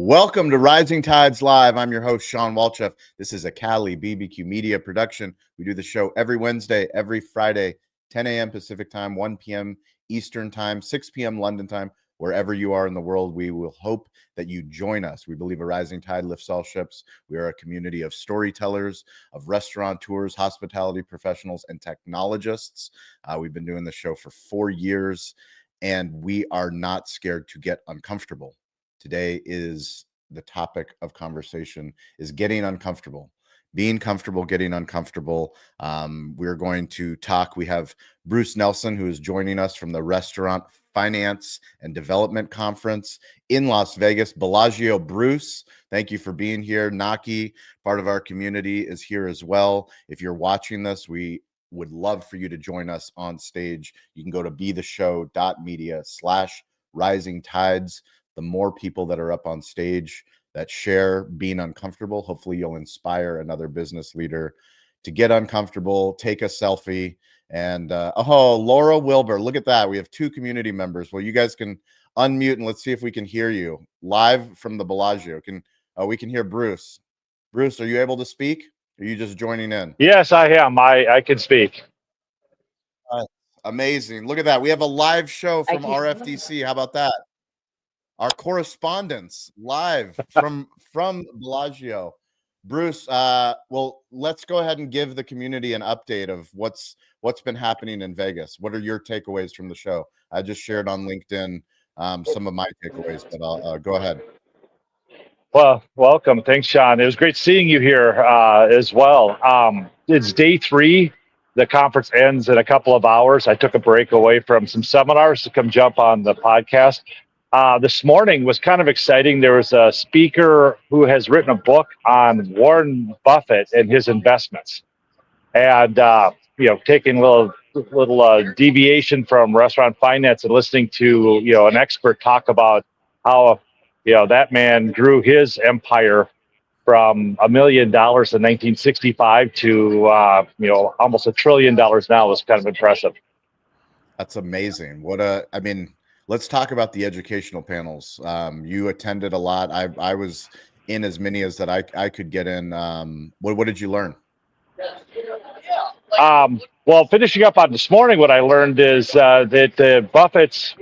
Welcome to Rising Tides Live. I'm your host, Shawn Walchef. This is a Cali BBQ Media production. We do the show every Wednesday, every Friday, 10 a.m. Pacific time, 1 p.m. Eastern time, 6 p.m. London time. Wherever you are in the world, we will hope that you join us. We believe a rising tide lifts all ships. We are a community of storytellers, of restaurateurs, hospitality professionals, and technologists. We've been doing this show for 4 years, and we are not scared to get uncomfortable. Today is the topic of conversation is getting uncomfortable, being comfortable, getting uncomfortable. We're going to talk. We have Bruce Nelson, who is joining us from the Restaurant Finance and Development Conference in Las Vegas. Bellagio. Bruce, thank you for being here. Naki, part of our community, is here as well. If you're watching this, we would love for you to join us on stage. You can go to betheshow.media/rising tides. The more people that are up on stage that share being uncomfortable, hopefully you'll inspire another business leader to get uncomfortable, take a selfie. And Laura Wilbur, look at that. We have 2 community members. Well, you guys can unmute and let's see if we can hear you live from the Bellagio. We can hear Bruce. Bruce, are you able to speak? Or are you just joining in? Yes, I am. I can speak. Amazing. Look at that. We have a live show from RFDC. How about that? Our correspondents live from Bellagio. Bruce, well, let's go ahead and give the community an update of what's been happening in Vegas. What are your takeaways from the show? I just shared on LinkedIn some of my takeaways, but I'll go ahead. Well, welcome. Thanks, Shawn. It was great seeing you here as well. It's day 3. The conference ends in a couple of hours. I took a break away from some seminars to come jump on the podcast. This morning was kind of exciting. There was a speaker who has written a book on Warren Buffett and his investments, and taking a little deviation from restaurant finance and listening to an expert talk about how that man grew his empire from $1 million in 1965 to almost $1 trillion now was kind of impressive. That's amazing. Let's talk about the educational panels. You attended a lot. I was in as many as that I could get in. What did you learn? Well, finishing up on this morning, what I learned is that Buffett's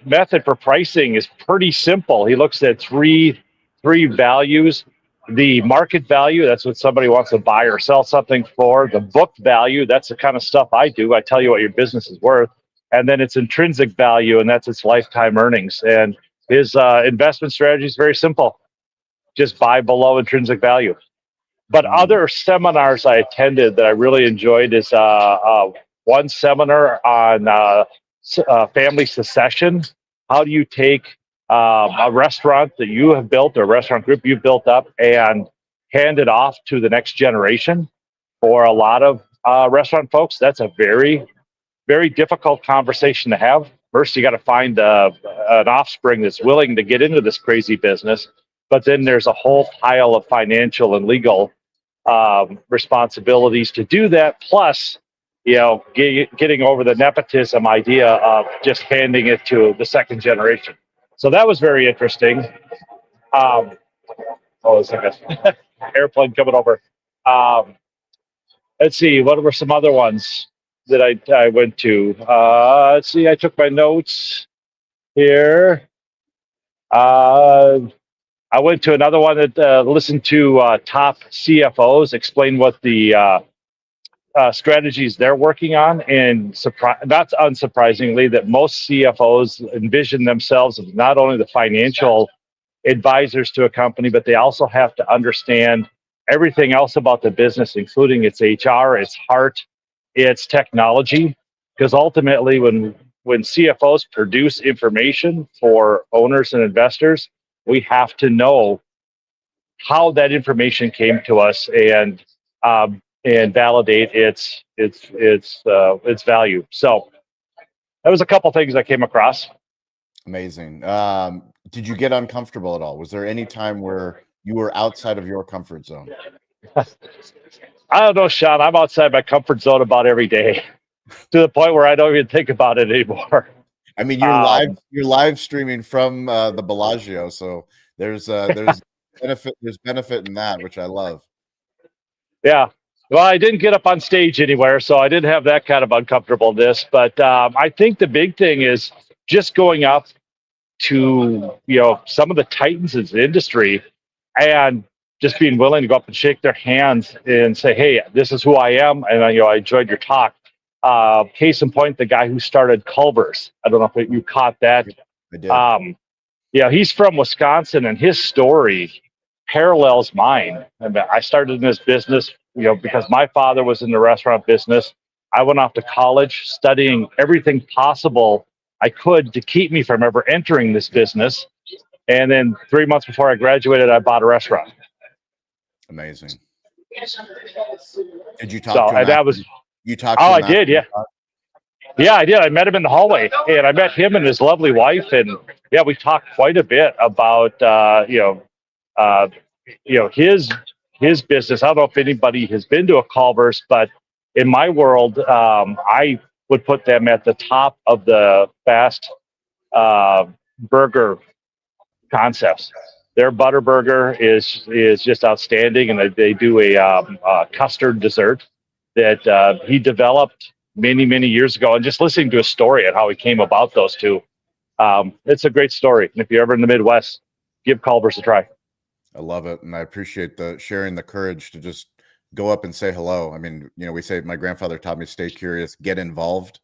method for pricing is pretty simple. He looks at three values. The market value, that's what somebody wants to buy or sell something for. The book value, that's the kind of stuff I do. I tell you what your business is worth. And then its intrinsic value, and that's its lifetime earnings. And his investment strategy is very simple. Just buy below intrinsic value. But other seminars I attended that I really enjoyed is one seminar on family succession. How do you take a restaurant that you have built or a restaurant group you've built up and hand it off to the next generation? For a lot of restaurant folks, that's a very, very difficult conversation to have. First, you got to find an offspring that's willing to get into this crazy business. But then there's a whole pile of financial and legal responsibilities to do that. Plus, getting over the nepotism idea of just handing it to the second generation. So that was very interesting. It's like an airplane coming over. Let's see, what were some other ones that I went to? Let's see, I took my notes here. I went to another one that listened to top CFOs explain what the strategies they're working on, and not unsurprisingly, that most CFOs envision themselves as not only the financial advisors to a company, but they also have to understand everything else about the business, including its HR, its heart, its technology. Because ultimately, when CFOs produce information for owners and investors, we have to know how that information came to us and validate its value. So that was a couple things I came across. Amazing. Did you get uncomfortable at all? Was there any time where you were outside of your comfort zone? I don't know, Shawn. I'm outside my comfort zone about every day, to the point where I don't even think about it anymore. I mean, you're live streaming from the Bellagio, so there's benefit in that, which I love. Yeah. Well, I didn't get up on stage anywhere, so I didn't have that kind of uncomfortableness. But I think the big thing is just going up to some of the titans in the industry and just being willing to go up and shake their hands and say, "Hey, this is who I am," and I enjoyed your talk. Case in point, the guy who started Culver's. I don't know if you caught that. I did. Yeah, he's from Wisconsin, and his story parallels mine. I mean, I started in this business, because my father was in the restaurant business. I went off to college studying everything possible I could to keep me from ever entering this business. And then 3 months before I graduated, I bought a restaurant. Amazing. Did you talk So, to him? and that was, You talked to him? I did, yeah. Yeah, I did. I met him in the hallway, and I met him and his lovely wife, and yeah, we talked quite a bit about his business. I don't know if anybody has been to a Culver's, but in my world, I would put them at the top of the fast burger concepts. Their butter burger is just outstanding, and they do a custard dessert that he developed many years ago. And just listening to his story and how he came about those two, it's a great story. And if you're ever in the Midwest, give Culver's a try. I love it, and I appreciate the sharing the courage to just go up and say hello. I mean, we say my grandfather taught me stay curious, get involved.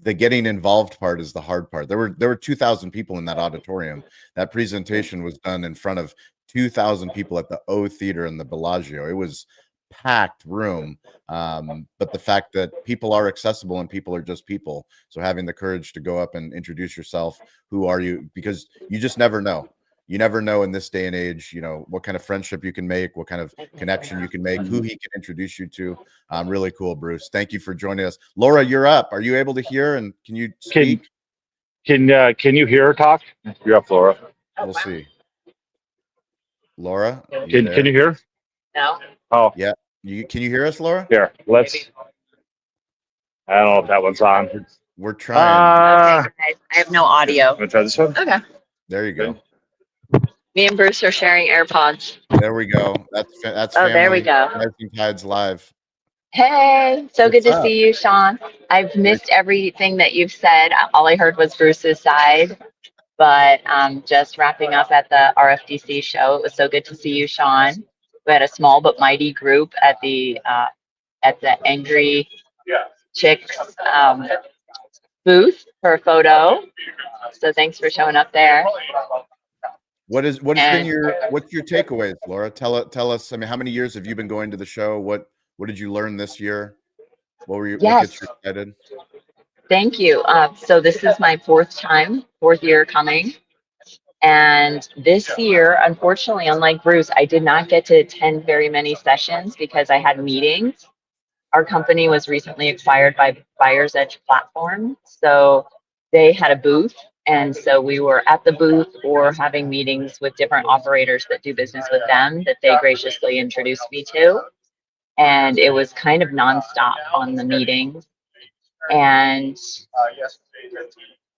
The getting involved part is the hard part. There were 2,000 people in that auditorium. That presentation was done in front of 2,000 people at the O Theater in the Bellagio. It was packed room. But the fact that people are accessible and people are just people. So having the courage to go up and introduce yourself, who are you? Because you just never know. You never know in this day and age, what kind of friendship you can make, what kind of connection you can make, who he can introduce you to. Really cool, Bruce. Thank you for joining us. Laura, you're up. Are you able to hear, and can you speak? Can you hear her talk? You're up, Laura. We'll see. Laura, can you hear? No. Oh, yeah. Can you hear us, Laura? Here, let's. I don't know if that one's on. We're trying. Okay, I have no audio. Want to try this one? Okay. There you go. Me and Bruce are sharing AirPods. There we go. That's Oh, family. there we go. Rising Tides Live. Hey, so What's good to up? see you, Shawn. I've missed everything that you've said. All I heard was Bruce's side, but just wrapping up at the RFDC show. It was so good to see you, Shawn. We had a small but mighty group at the Angry Chicks booth for a photo. So thanks for showing up there. What's your takeaways, Laura? Tell us. I mean, how many years have you been going to the show? What did you learn this year? What gets you excited? Thank you. So this is my fourth year coming. And this year, unfortunately, unlike Bruce, I did not get to attend very many sessions because I had meetings. Our company was recently acquired by Buyer's Edge Platform. So they had a booth. And so we were at the booth or having meetings with different operators that do business with them that they graciously introduced me to. And it was kind of nonstop on the meetings. And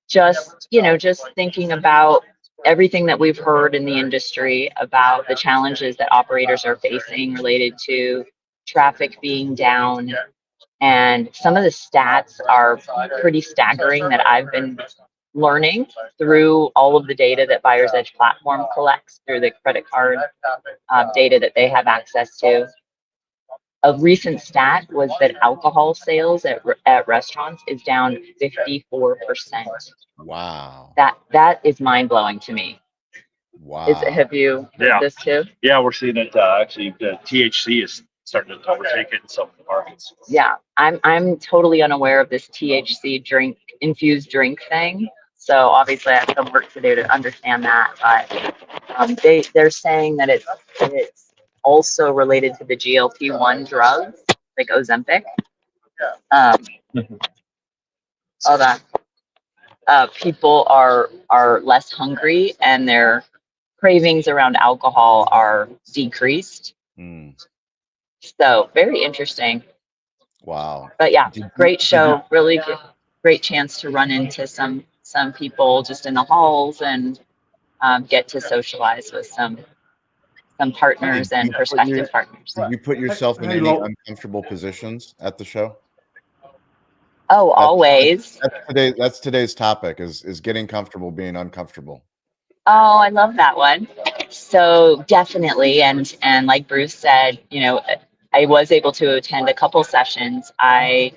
just thinking about everything that we've heard in the industry about the challenges that operators are facing related to traffic being down. And some of the stats are pretty staggering that I've been learning through all of the data that Buyer's Edge Platform collects through the credit card data that they have access to. A recent stat was that alcohol sales at restaurants is down 54%. Wow. That is mind blowing to me. Wow. Have you heard this too? Yeah, we're seeing it. Actually, the THC is starting to overtake it in some of the markets. Yeah, I'm totally unaware of this THC infused drink thing. So obviously I have some work to do to understand that. But they're saying that it's also related to the GLP-1 drugs like Ozempic. All that. People are less hungry and their cravings around alcohol are decreased. So very interesting. Wow. But yeah, great show. Really great chance to run into some some people just in the halls and get to socialize with some partners and prospective partners. Did you put yourself in Hey, any Lo- uncomfortable positions at the show? Oh, always. That's today's topic is getting comfortable being uncomfortable. Oh, I love that one. So definitely, and like Bruce said, I was able to attend a couple sessions. I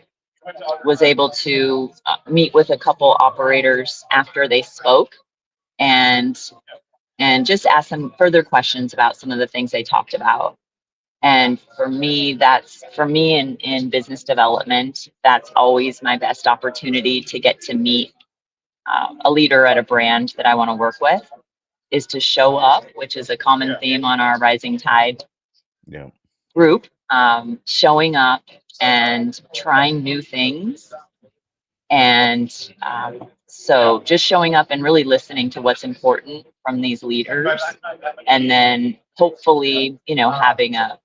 was able to meet with a couple operators after they spoke, and just ask them further questions about some of the things they talked about. And for me in business development, that's always my best opportunity to get to meet a leader at a brand that I want to work with, is to show up, which is a common theme on our Rising Tide group, showing up and trying new things. And so just showing up and really listening to what's important from these leaders, and then hopefully, having a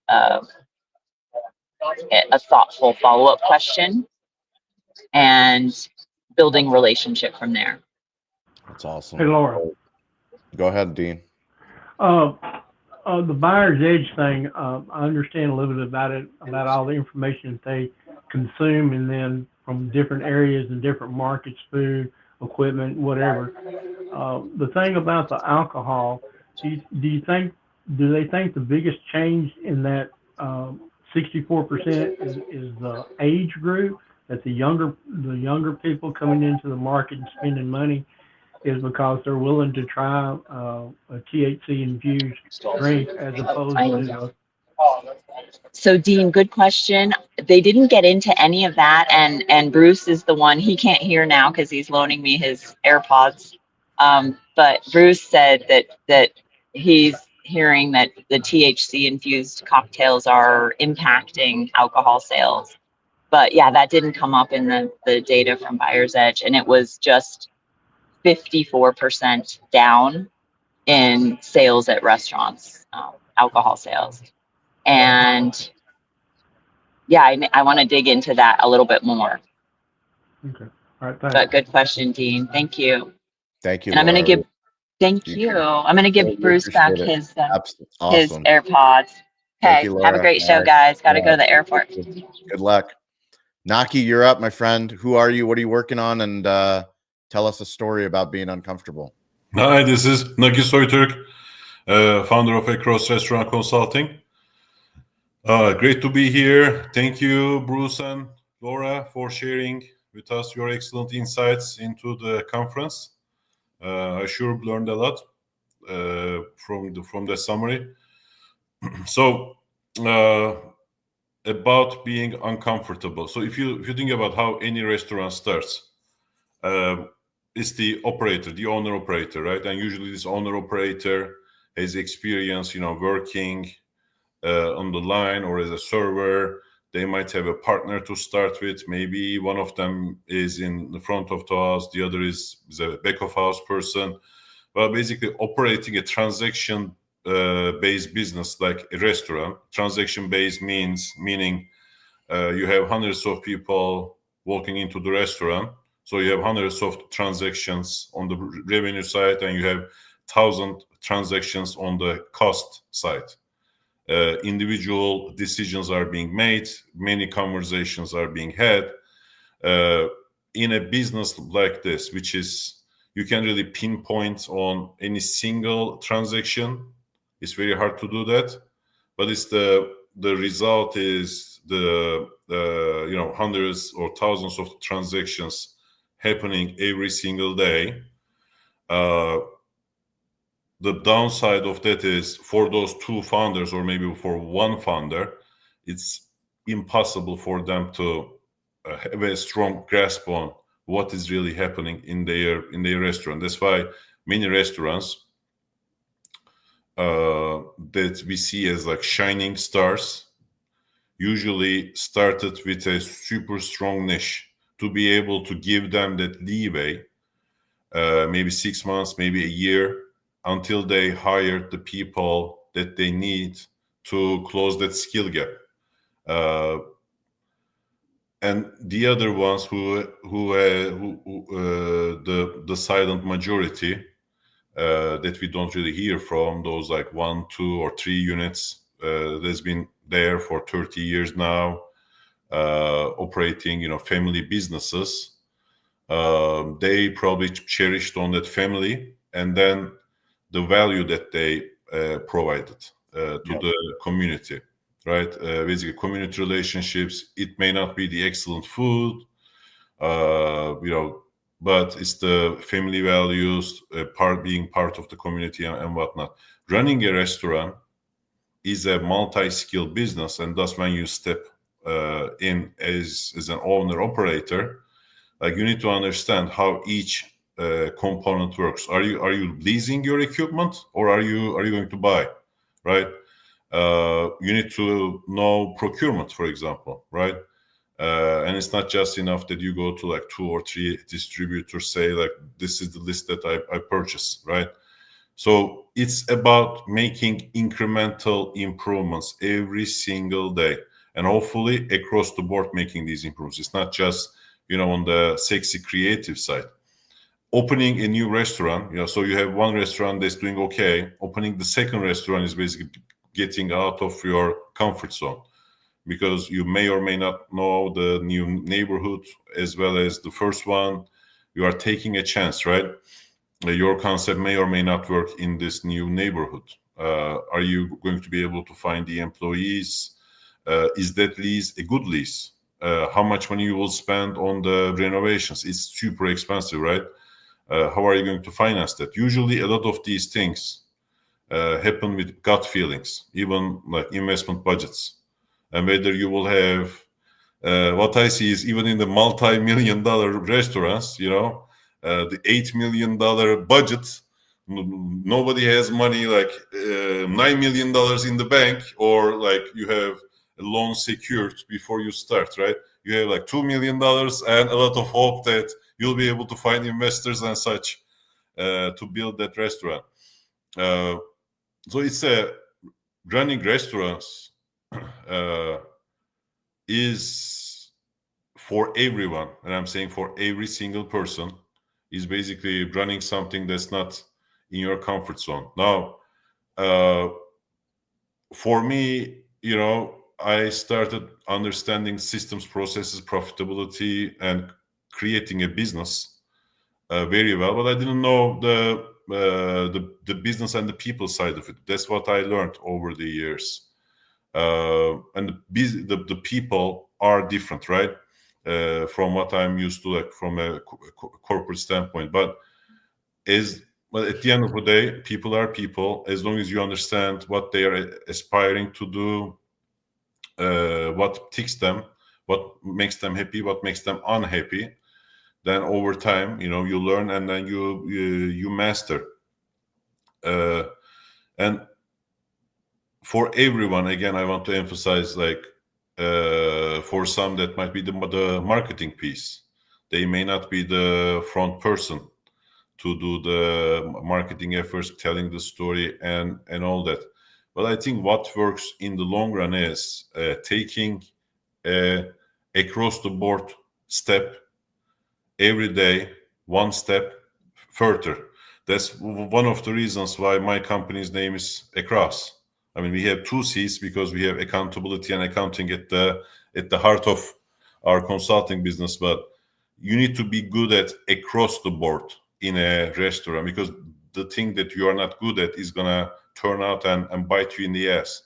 thoughtful follow-up question and building relationship from there. That's awesome. Hey, Laura. Go ahead, Dean. The buyer's edge thing, I understand a little bit about it, about all the information that they consume, and then from different areas and different markets, food, equipment, whatever. The thing about the alcohol, do they think the biggest change in that 64% is the age group, that the younger people coming into the market and spending money is because they're willing to try a THC infused drink as opposed to So Dean, good question. They didn't get into any of that, and Bruce is the one. He can't hear now because he's loaning me his AirPods. But Bruce said that he's hearing that the THC infused cocktails are impacting alcohol sales. But yeah, that didn't come up in the data from Buyer's Edge, and it was just 54% down in sales at restaurants, alcohol sales. And yeah, I want to dig into that a little bit more. Okay. All right. Thanks. But good question, Dean. Thank you. Thank you. And I'm going to Laura. give, thank you. I'm going to give Bruce back his awesome. AirPods. Thank Okay. you, Have a Laura. great show, guys. Got to go to the airport. Good luck. Naki, you're up, my friend. Who are you? What are you working on? And tell us a story about being uncomfortable. Hi, this is Naki Soytürk, founder of Across Restaurant Consulting. Great to be here. Thank you, Bruce and Laura, for sharing with us your excellent insights into the conference. I sure learned a lot from the summary. So, about being uncomfortable. So, if you think about how any restaurant starts, it's the owner operator, right? And usually, this owner operator has experience, working on the line or as a server. They might have a partner to start with. Maybe one of them is in the front of the house, the other is a back of house person. Well, basically operating a transaction based business like a restaurant. Transaction based meaning you have hundreds of people walking into the restaurant. So you have hundreds of transactions on the revenue side, and you have 1,000 transactions on the cost side. Individual decisions are being made, many conversations are being had. In a business like this, which is you can really pinpoint on any single transaction, it's very hard to do that. But it's the result is the hundreds or thousands of transactions happening every single day. The downside of that is for those two founders, or maybe for one founder, it's impossible for them to have a strong grasp on what is really happening in their restaurant. That's why many restaurants that we see as like shining stars usually started with a super strong niche to be able to give them that leeway, maybe 6 months, maybe a year, until they hire the people that they need to close that skill gap. and the other ones who the silent majority that we don't really hear from, those like 1, 2, or 3 units that's been there for 30 years now, operating, family businesses. They probably cherished on that family, and then the value that they provided to the community, right? Basically, community relationships. It may not be the excellent food, but it's the family values, being part of the community and whatnot. Running a restaurant is a multi-skill business, and thus when you step in as an owner operator, like, you need to understand how each component works. Are you leasing your equipment, or are you going to buy, right? You need to know procurement, for example, right? And it's not just enough that you go to like 2 or 3 distributors, say like, this is the list that I purchased, right? So it's about making incremental improvements every single day, and hopefully across the board making these improvements. It's not just, on the sexy creative side. Opening a new restaurant, so you have one restaurant that's doing okay. Opening the second restaurant is basically getting out of your comfort zone, because you may or may not know the new neighborhood as well as the first one. You are taking a chance, right? Your concept may or may not work in this new neighborhood. Are you going to be able to find the employees? Is that lease a good lease? How much money you will spend on the renovations? It's super expensive, right? How are you going to finance that? Usually a lot of these things happen with gut feelings, even like investment budgets. And whether you will have, what I see is, even in the multi-million-dollar restaurants, the $8 million budget, nobody has money like $9 million in the bank, or like you have a loan secured before you start, right? You have like $2 million and a lot of hope that you'll be able to find investors and such to build that restaurant. So it's running restaurants is for everyone, and I'm saying for every single person, is basically running something that's not in your comfort zone. Now, for me, I started understanding systems, processes, profitability, and creating a business very well, but I didn't know the business and the people side of it. That's what I learned over the years. And the people are different, right? From what I'm used to, like from a corporate standpoint. But at the end of the day, people are people. As long as you understand what they are aspiring to do, what ticks them, what makes them happy, what makes them unhappy, then over time, you learn, and then you master. And for everyone, again, I want to emphasize, like, for some that might be the marketing piece. They may not be the front person to do the marketing efforts, telling the story and all that. But I think what works in the long run is taking across the board step every day, one step further. That's one of the reasons why my company's name is Across. I mean, we have 2 C's because we have accountability and accounting at the heart of our consulting business. But you need to be good at across the board in a restaurant, because the thing that you are not good at is gonna turn out and bite you in the ass.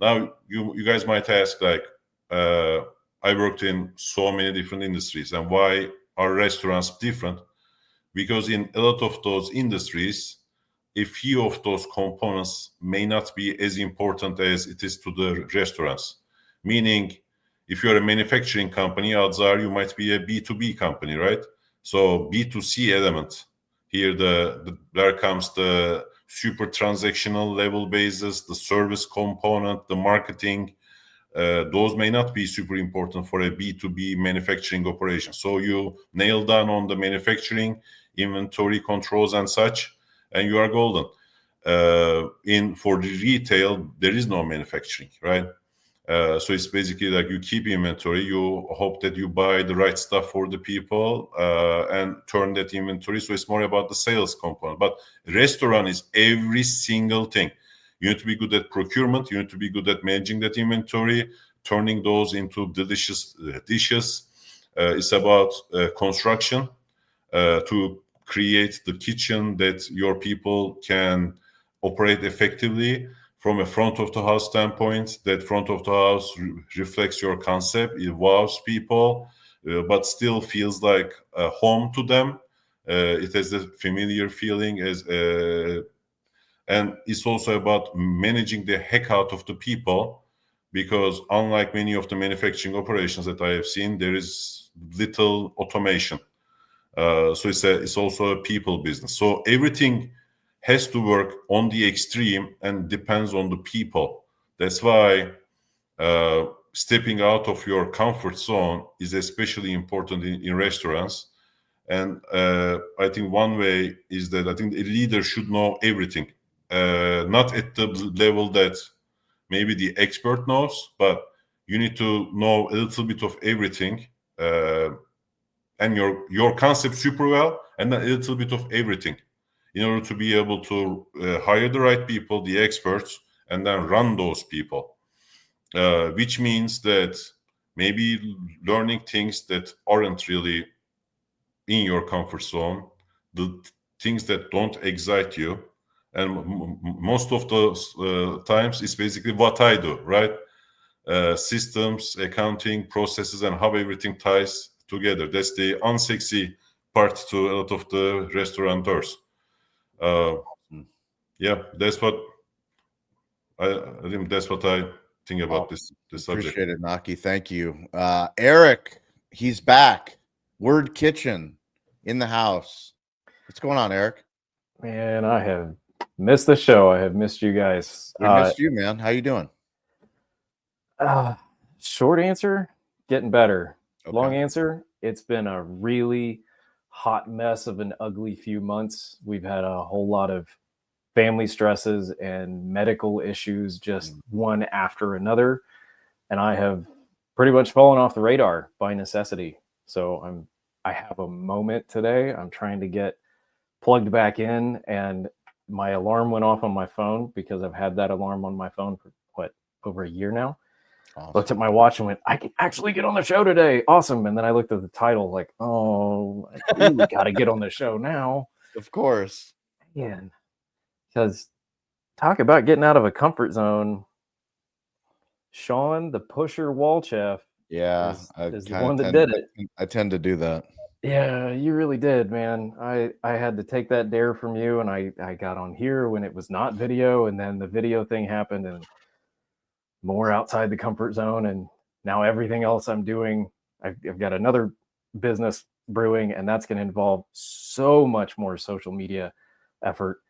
Now, you guys might ask, like, I worked in so many different industries, and why are restaurants different? Because in a lot of those industries, a few of those components may not be as important as it is to the restaurants. Meaning, if you're a manufacturing company, odds are you might be a B2B company, right? So B2C element here, there comes the super transactional level basis, the service component, the marketing. Those may not be super important for a B2B manufacturing operation. So you nail down on the manufacturing, inventory controls and such, and you are golden. For the retail, there is no manufacturing, right? So it's basically like you keep inventory, you hope that you buy the right stuff for the people and turn that inventory. So it's more about the sales component. But restaurant is every single thing. You need to be good at procurement. You need to be good at managing that inventory, turning those into delicious dishes. It's about construction to create the kitchen that your people can operate effectively. From a front of the house standpoint, that front of the house reflects your concept. It wows people, but still feels like a home to them. It has a familiar feeling and it's also about managing the heck out of the people, because unlike many of the manufacturing operations that I have seen, there is little automation. So it's also a people business. So everything has to work on the extreme and depends on the people. That's why stepping out of your comfort zone is especially important in restaurants. And I think one way is that I think a leader should know everything, not at the level that maybe the expert knows, but you need to know a little bit of everything, and your concept super well, and then a little bit of everything, in order to be able to hire the right people, the experts, and then run those people. Which means that maybe learning things that aren't really in your comfort zone, the things that don't excite you. And most of the times it's basically what I do, right? Systems, accounting, processes, and how everything ties together. That's the unsexy part to a lot of the restaurateurs. Yeah, that's what I think. That's what I think about this subject. Appreciate it, Naki. Thank you. Eric, he's back. Word Kitchen in the house. What's going on, Eric? Man, I have missed the show. I have missed you guys. We missed you, man. How you doing? Short answer, getting better. Okay. Long answer, it's been a really hot mess of an ugly few months. We've had a whole lot of family stresses and medical issues, just one after another. And I have pretty much fallen off the radar by necessity. So I have a moment today. I'm trying to get plugged back in, and my alarm went off on my phone because I've had that alarm on my phone for over a year now. Awesome. Looked at my watch and went, I can actually get on the show today. Awesome. And then I looked at the title like, oh, I really got to get on the show now. Of course. Yeah. Because talk about getting out of a comfort zone. Shawn, the pusher Walchef. Yeah. is the one that did it. I tend to do that. Yeah, you really did, man. I had to take that dare from you, and I got on here when it was not video, and then the video thing happened, and more outside the comfort zone. And now everything else I'm doing, I've got another business brewing, and that's going to involve so much more social media effort.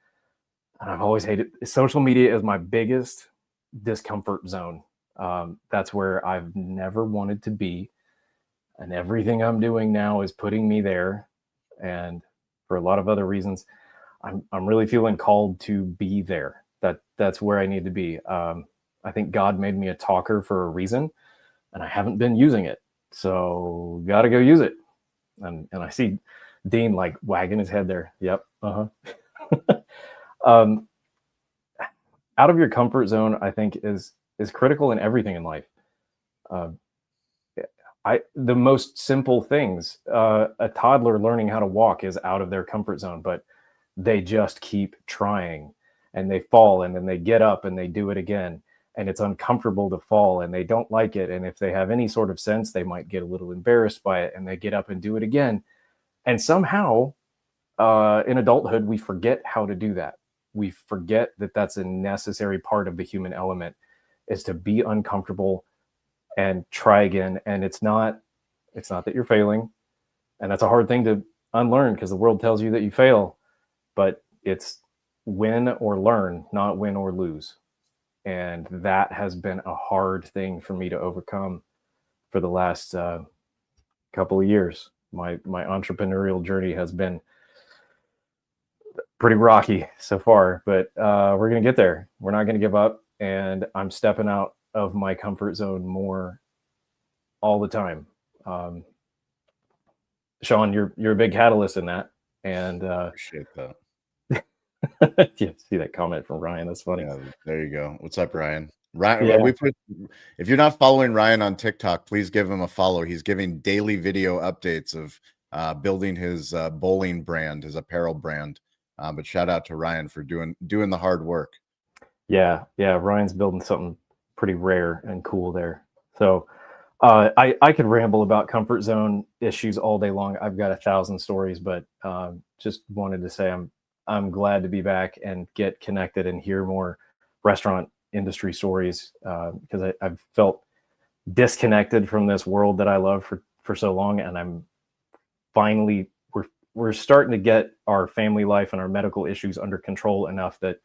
And I've always hated social media is my biggest discomfort zone. That's where I've never wanted to be. And everything I'm doing now is putting me there. And for a lot of other reasons, I'm really feeling called to be there. That's where I need to be. I think God made me a talker for a reason, and I haven't been using it. So got to go use it. And I see Dean like wagging his head there. Yep. Out of your comfort zone, I think is critical in everything in life. The most simple things, a toddler learning how to walk is out of their comfort zone, but they just keep trying, and they fall, and then they get up and they do it again. And it's uncomfortable to fall, and they don't like it. And if they have any sort of sense, they might get a little embarrassed by it, and they get up and do it again. And somehow in adulthood, we forget how to do that. We forget that that's a necessary part of the human element, is to be uncomfortable and try again. And it's not that you're failing. And that's a hard thing to unlearn, because the world tells you that you fail, but it's win or learn, not win or lose. And that has been a hard thing for me to overcome for the last couple of years. My entrepreneurial journey has been pretty rocky so far, but we're going to get there. We're not going to give up. And I'm stepping out of my comfort zone more all the time. Shawn, you're a big catalyst in that. And Appreciate that. yeah, see that comment from Ryan. That's funny. Yeah, there you go. What's up, Ryan? Ryan, Yeah. if you're not following Ryan on TikTok, please give him a follow. He's giving daily video updates of building his bowling brand, his apparel brand. But shout out to Ryan for doing the hard work. Yeah. Ryan's building something pretty rare and cool there. So I could ramble about comfort zone issues all day long. I've got 1,000 stories, but just wanted to say I'm glad to be back and get connected and hear more restaurant industry stories, because I've felt disconnected from this world that I love for so long, and I'm finally we're starting to get our family life and our medical issues under control enough that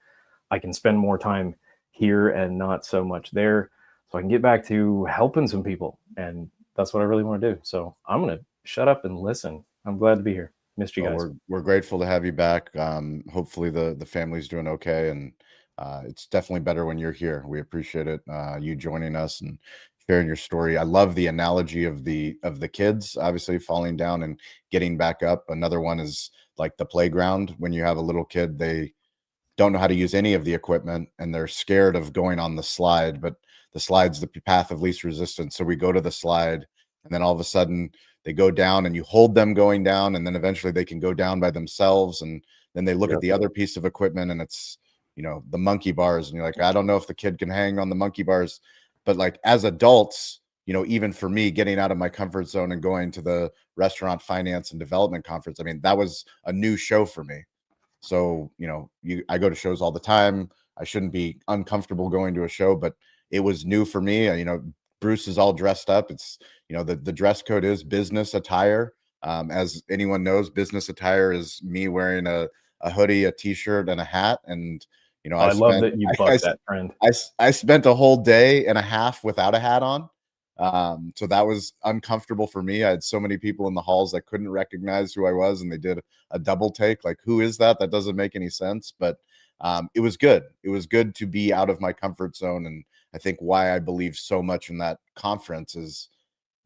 I can spend more time here and not so much there, so I can get back to helping some people, and that's what I really want to do. So I'm gonna shut up and listen. I'm glad to be here. Missed you guys. We're grateful to have you back. Hopefully the family's doing okay, and it's definitely better when you're here. We appreciate it, you joining us and sharing your story. I love the analogy of the kids obviously falling down and getting back up. Another one is like the playground. When you have a little kid, they don't know how to use any of the equipment and they're scared of going on the slide, but the slide's the path of least resistance. So we go to the slide, and then all of a sudden they go down, and you hold them going down, and then eventually they can go down by themselves. And then they look at the other piece of equipment, and it's, the monkey bars, and you're like, I don't know if the kid can hang on the monkey bars. But like as adults, even for me, getting out of my comfort zone and going to the restaurant finance and development conference, I mean, that was a new show for me. So, I go to shows all the time. I shouldn't be uncomfortable going to a show, but it was new for me. Bruce is all dressed up. It's, the dress code is business attire. As anyone knows, business attire is me wearing a hoodie, a t-shirt, and a hat. And, I love that you bucked that trend. I spent a whole day and a half without a hat on. So that was uncomfortable for me. I had so many people in the halls that couldn't recognize who I was, and they did a double take. Like, who is that? That doesn't make any sense. But it was good. It was good to be out of my comfort zone. And I think why I believe so much in that conference is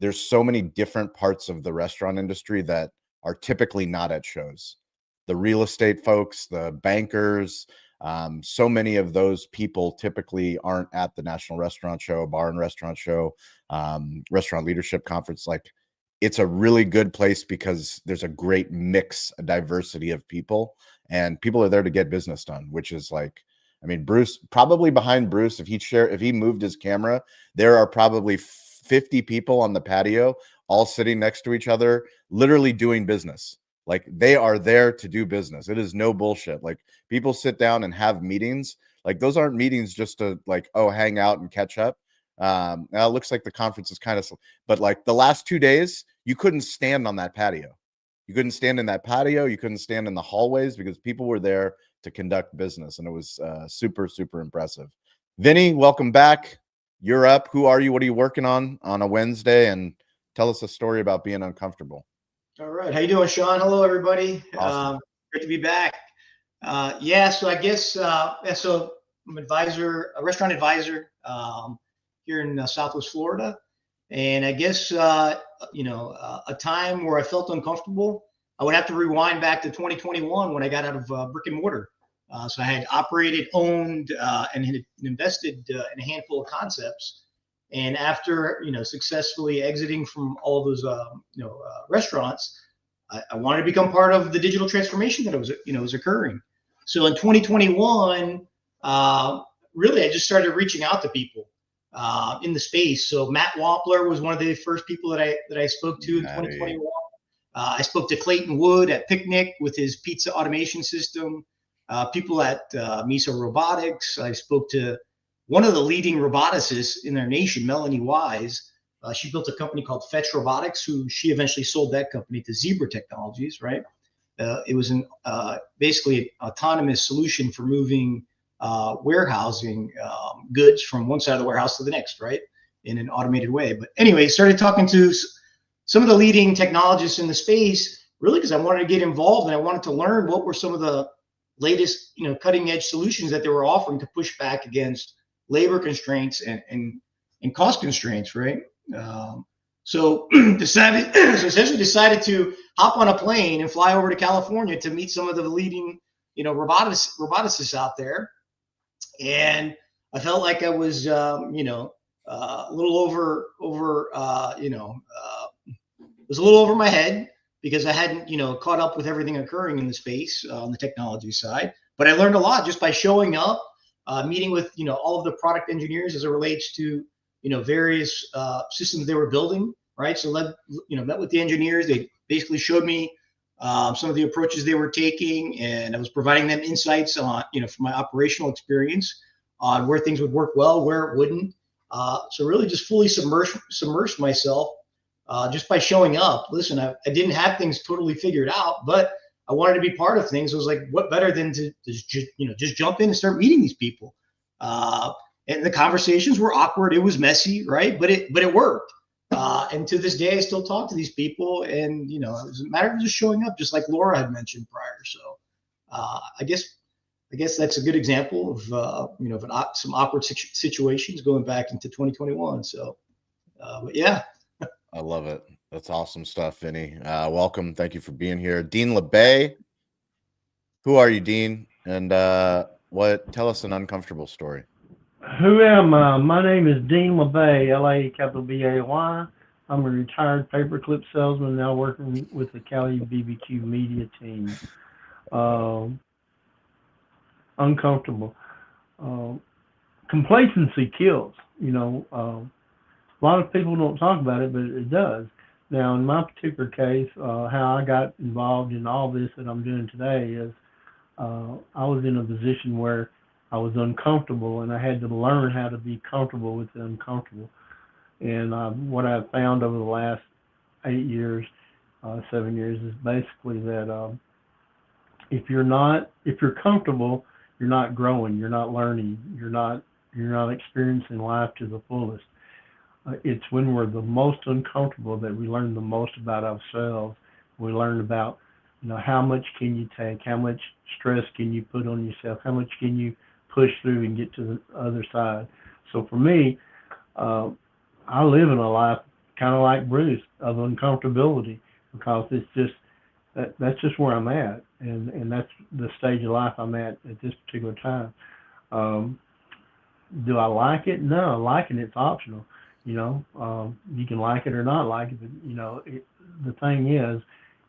there's so many different parts of the restaurant industry that are typically not at shows. The real estate folks, the bankers, so many of those people typically aren't at the National Restaurant Show, Bar and Restaurant Show, Restaurant Leadership Conference. Like, it's a really good place because there's a great mix, a diversity of people, and people are there to get business done, which is like, I mean, Bruce, probably behind Bruce, if he moved his camera, there are probably 50 people on the patio, all sitting next to each other, literally doing business. Like, they are there to do business. It is no bullshit. Like, people sit down and have meetings. Like, those aren't meetings just to like, oh, hang out and catch up. Now it looks like the conference is kind of, but like the last 2 days, you couldn't stand on that patio. You couldn't stand in that patio. You couldn't stand in the hallways because people were there to conduct business. And it was super, super impressive. Vinny, welcome back. You're up. Who are you? What are you working on a Wednesday? And tell us a story about being uncomfortable. All right. How you doing, Shawn? Hello, everybody. Awesome. Great to be back. So I guess, so I'm a restaurant advisor here in Southwest Florida. And I guess, a time where I felt uncomfortable, I would have to rewind back to 2021 when I got out of brick and mortar. So I had operated, owned, and had invested in a handful of concepts. And after, successfully exiting from all those, restaurants, I wanted to become part of the digital transformation that was occurring. So in 2021, really, I just started reaching out to people in the space. So Matt Wampler was one of the first people that I spoke to in 2021. I spoke to Clayton Wood at Picnic with his pizza automation system. People at Miso Robotics. I spoke to one of the leading roboticists in their nation, Melanie Wise. She built a company called Fetch Robotics, who she eventually sold that company to Zebra Technologies, right? It was basically an autonomous solution for moving warehousing goods from one side of the warehouse to the next, right? In an automated way. But anyway, started talking to some of the leading technologists in the space, really because I wanted to get involved and I wanted to learn what were some of the latest, cutting edge solutions that they were offering to push back against labor constraints and and cost constraints, right? So essentially decided to hop on a plane and fly over to California to meet some of the leading, roboticists out there. And I felt like I was, a little it was a little over my head because I hadn't, caught up with everything occurring in the space on the technology side. But I learned a lot just by showing up, meeting with, all of the product engineers as it relates to, various systems they were building, right? So met with the engineers. They basically showed me some of the approaches they were taking, and I was providing them insights on, from my operational experience on where things would work well, where it wouldn't. So really just fully submersed myself just by showing up. Listen, I didn't have things totally figured out, but I wanted to be part of things. I was like, what better than to just jump in and start meeting these people? And the conversations were awkward. It was messy, right? But it worked. And to this day, I still talk to these people, and it was a matter of just showing up, just like Laura had mentioned prior. So I guess that's a good example of some awkward situations going back into 2021. So, but yeah. I love it. That's awesome stuff, Vinny. Welcome. Thank you for being here. Dean LeBay. Who are you, Dean? And tell us an uncomfortable story. Who am I? My name is Dean LeBay, LA_BAY. I'm a retired paperclip salesman now working with the Cali BBQ media team. Uncomfortable. Complacency kills, a lot of people don't talk about it, but it does. Now, in my particular case, how I got involved in all this that I'm doing today is I was in a position where I was uncomfortable, and I had to learn how to be comfortable with the uncomfortable. And what I've found over the last 8 years, 7 years, is basically that if you're comfortable, you're not growing, you're not learning, you're not experiencing life to the fullest. It's when we're the most uncomfortable that we learn the most about ourselves. We learn about, how much can you take, how much stress can you put on yourself, how much can you push through and get to the other side. So for me, I live in a life kind of like Bruce of uncomfortability, because it's just that's just where I'm at, and that's the stage of life I'm at this particular time. Do I like it? No, liking it's optional. You can like it or not like it, but the thing is,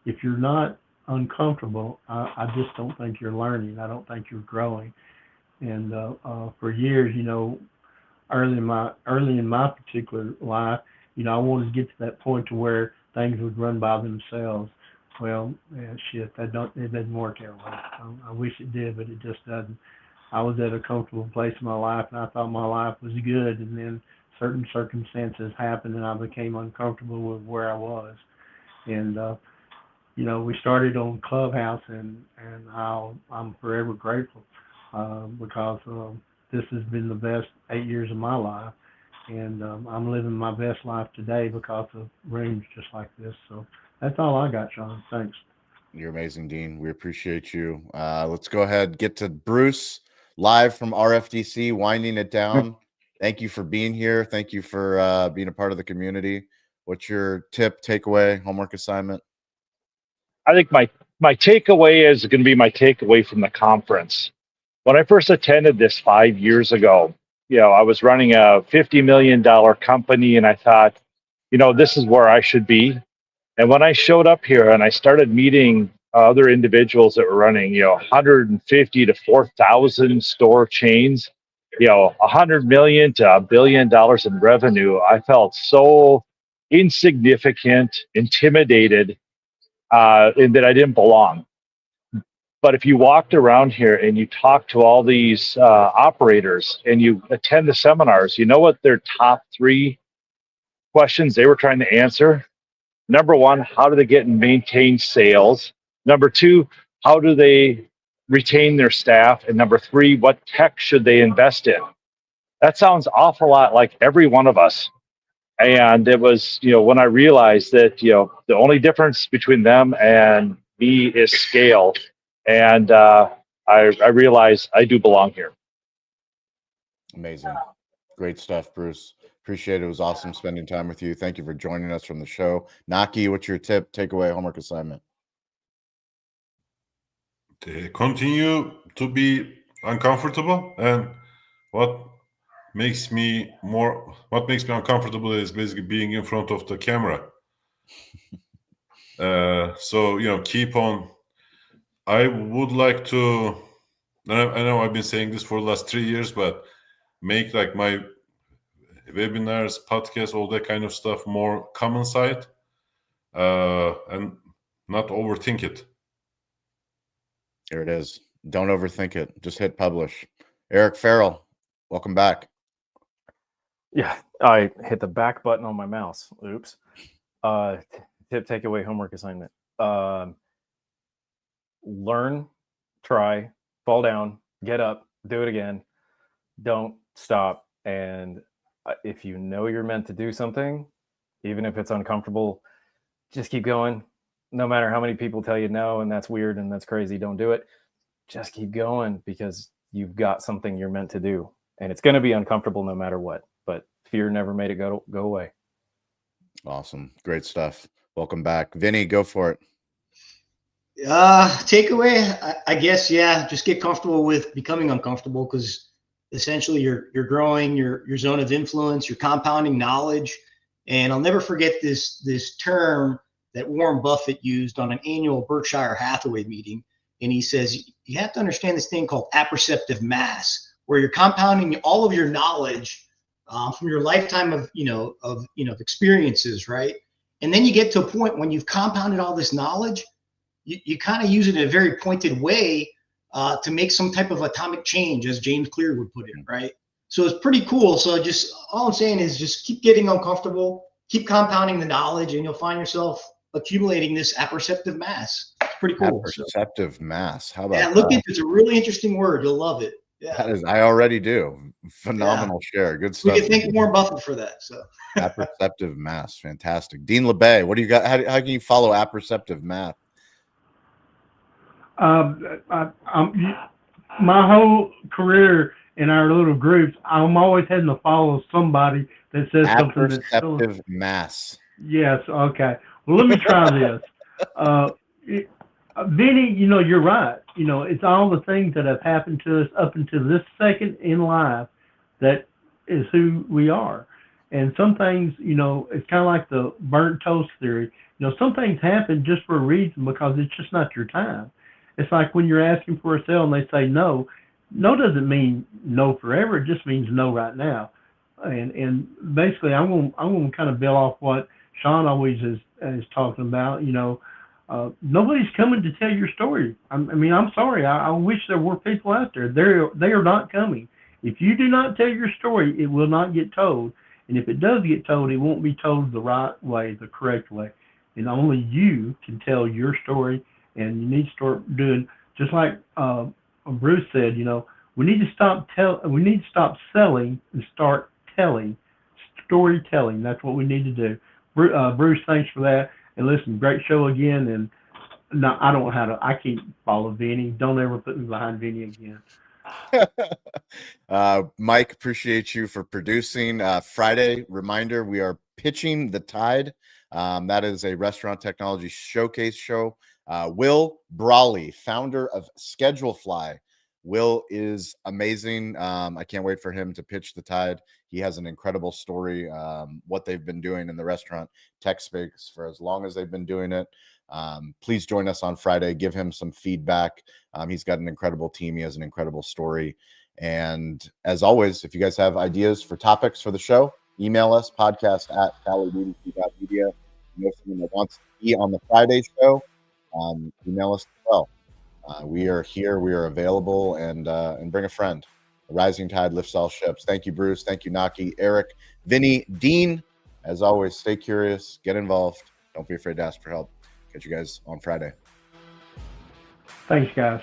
if you're not uncomfortable, I just don't think you're learning. I don't think you're growing. And for years, early in my particular life, I wanted to get to that point to where things would run by themselves. Well, it doesn't work that way. I wish it did, but it just doesn't. I was at a comfortable place in my life, and I thought my life was good, and then certain circumstances happened, and I became uncomfortable with where I was. And we started on Clubhouse, and I'm forever grateful because this has been the best 8 years of my life, and I'm living my best life today because of rooms just like this. So that's all I got, Shawn. Thanks. You're amazing, Dean. We appreciate you. Let's go ahead, get to Bruce live from RFDC, winding it down. Thank you for being here. Thank you for being a part of the community. What's your tip, takeaway, homework assignment? I think my takeaway is going to be my takeaway from the conference. When I first attended this 5 years ago, I was running a $50 million company, and I thought, this is where I should be. And when I showed up here and I started meeting other individuals that were running, 150 to 4,000 store chains, $100 million to $1 billion in revenue, I felt so insignificant, intimidated, and that I didn't belong. But if you walked around here and you talked to all these operators and you attend the seminars, you know what their top 3 questions they were trying to answer? Number 1, how do they get and maintain sales? Number 2, how do they retain their staff? And number 3, what tech should they invest in? That sounds awful lot like every one of us. And it was, when I realized that, the only difference between them and me is scale. And I realized I do belong here. Amazing. Great stuff, Bruce. Appreciate it. It was awesome spending time with you. Thank you for joining us from the show. Naki, what's your tip, takeaway, homework assignment? Continue to be uncomfortable, and what makes me uncomfortable is basically being in front of the camera. So keep on. I would like to. I know I've been saying this for the last 3 years, but make like my webinars, podcasts, all that kind of stuff more common side, and not overthink it. Here it is. Don't overthink it. Just hit publish. Eric Farrell, welcome back. Yeah, I hit the back button on my mouse. Oops. Tip, takeaway, homework assignment. Learn, try, fall down, get up, do it again. Don't stop. And if you know you're meant to do something, even if it's uncomfortable, just keep going. No matter how many people tell you no, and that's weird and that's crazy, don't do it. Just keep going, because you've got something you're meant to do. And it's going to be uncomfortable no matter what. But fear never made it go away. Awesome. Great stuff. Welcome back. Vinny, go for it. Takeaway, I guess, yeah, just get comfortable with becoming uncomfortable, because essentially you're growing your zone of influence, you're compounding knowledge. And I'll never forget this term that Warren Buffett used on an annual Berkshire Hathaway meeting. And he says, you have to understand this thing called apperceptive mass, where you're compounding all of your knowledge from your lifetime of experiences, right? And then you get to a point when you've compounded all this knowledge, you kind of use it in a very pointed way to make some type of atomic change, as James Clear would put it, right? So it's pretty cool. So just all I'm saying is just keep getting uncomfortable, keep compounding the knowledge, and you'll find yourself accumulating this apperceptive mass. It's pretty cool. Apperceptive mass. How about that? Look at it's a really interesting word. You'll love it. Yeah. That is, I already do. Phenomenal share. Good stuff. We can thank Warren Buffett for that. So apperceptive mass. Fantastic. Dean LeBay, what do you got? How can you follow apperceptive math? My whole career in our little groups, I'm always having to follow somebody that says something that's apperceptive mass. Yes. Okay. Well, let me try this. Vinny, you're right. It's all the things that have happened to us up until this second in life that is who we are. And some things, it's kind of like the burnt toast theory. Some things happen just for a reason, because it's just not your time. It's like when you're asking for a sale and they say no. No doesn't mean no forever. It just means no right now. And basically, I'm going to kind of build off what Shawn always is talking about. Nobody's coming to tell your story. I'm sorry. I wish there were people out there. They are not coming. If you do not tell your story, it will not get told. And if it does get told, it won't be told the right way, the correct way. And only you can tell your story. And you need to start doing, just like Bruce said, we need to stop selling and start telling, storytelling. That's what we need to do. Bruce, thanks for that. And listen, great show again. And no, I can't follow Vinny. Don't ever put me behind Vinny again. Mike, appreciate you for producing. Friday, reminder, we are pitching the Tide. That is a restaurant technology showcase show. Will Brawley, founder of Schedulefly. Will is amazing. I can't wait for him to pitch the Tide. He has an incredible story, what they've been doing in the restaurant tech space for as long as they've been doing it. Please join us on Friday. Give him some feedback. He's got an incredible team. He has an incredible story. And as always, if you guys have ideas for topics for the show, email us, podcast@calibbq.media. You know someone that wants to be on the Friday show, email us as well. We are here. We are available, and bring a friend. A rising tide lifts all ships. Thank you, Bruce. Thank you, Naki, Eric, Vinny, Dean. As always, stay curious, get involved. Don't be afraid to ask for help. Catch you guys on Friday. Thanks, guys.